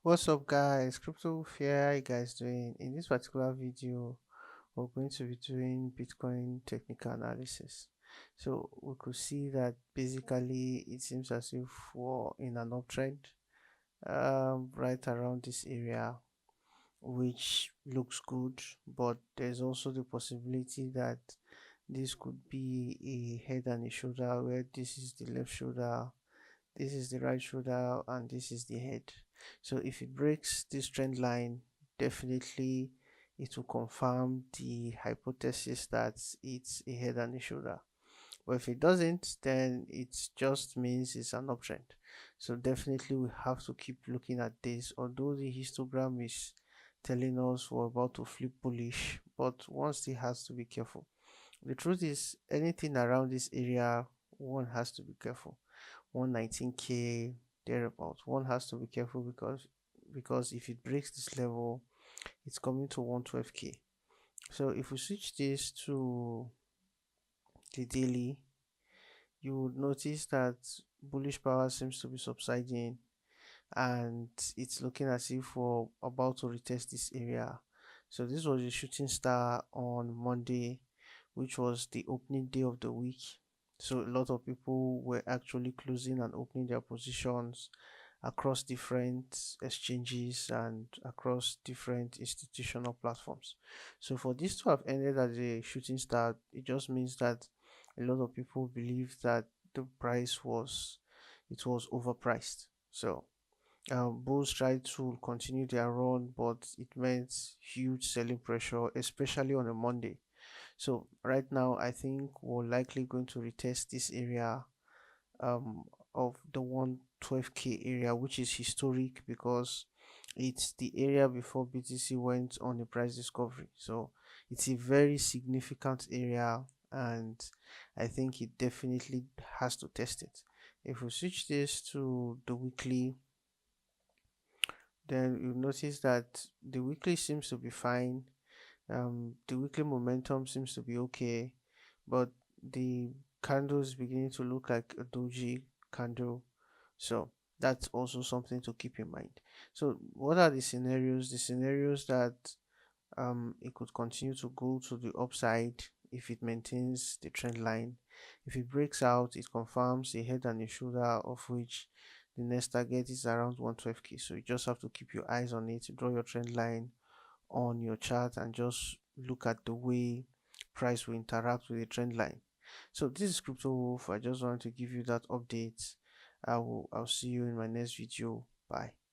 What's up, guys? Crypto Fair, how you guys doing? In this particular video, we're going to be doing Bitcoin technical analysis. So we could see that basically it seems as if we're in an uptrend, right around this area, which looks good, but there's also the possibility that this could be a head and a shoulder, where this is the left shoulder, this is the right shoulder, and this is the head. So if it breaks this trend line, definitely it will confirm the hypothesis that it's a head and a shoulder. But if it doesn't, then it just means it's an uptrend. So definitely we have to keep looking at this. Although the histogram is telling us we're about to flip bullish, but one still has to be careful. The truth is, anything around this area, one has to be careful. 119k thereabout. One has to be careful because if it breaks this level, it's coming to 112k. So if we switch this to the daily, you would notice that bullish power seems to be subsiding, and it's looking as if we're about to retest this area. So this was a shooting star on Monday, which was the opening day of the week. So a lot of people were actually closing and opening their positions across different exchanges and across different institutional platforms. So for this to have ended as a shooting star, it just means that a lot of people believe that the price was overpriced. So bulls tried to continue their run, but it meant huge selling pressure, especially on a Monday. So right now, I think we're likely going to retest this area um, of the 112k area, which is historic because it's the area before BTC went on a price discovery. So it's a very significant area, and I think it definitely has to test it. If we switch this to the weekly, then you notice that the weekly seems to be fine. The weekly momentum seems to be okay, but the candle is beginning to look like a doji candle. So that's also something to keep in mind. So what are the scenarios? The scenarios that it could continue to go to the upside if it maintains the trend line. If it breaks out, it confirms a head and a shoulder, of which the next target is around 112k. So you just have to keep your eyes on it, draw your trend line on your chart, and just look at the way price will interact with the trend line. So this is Crypto Wolf. I just wanted to give you that update. I'll see you in my next video. Bye.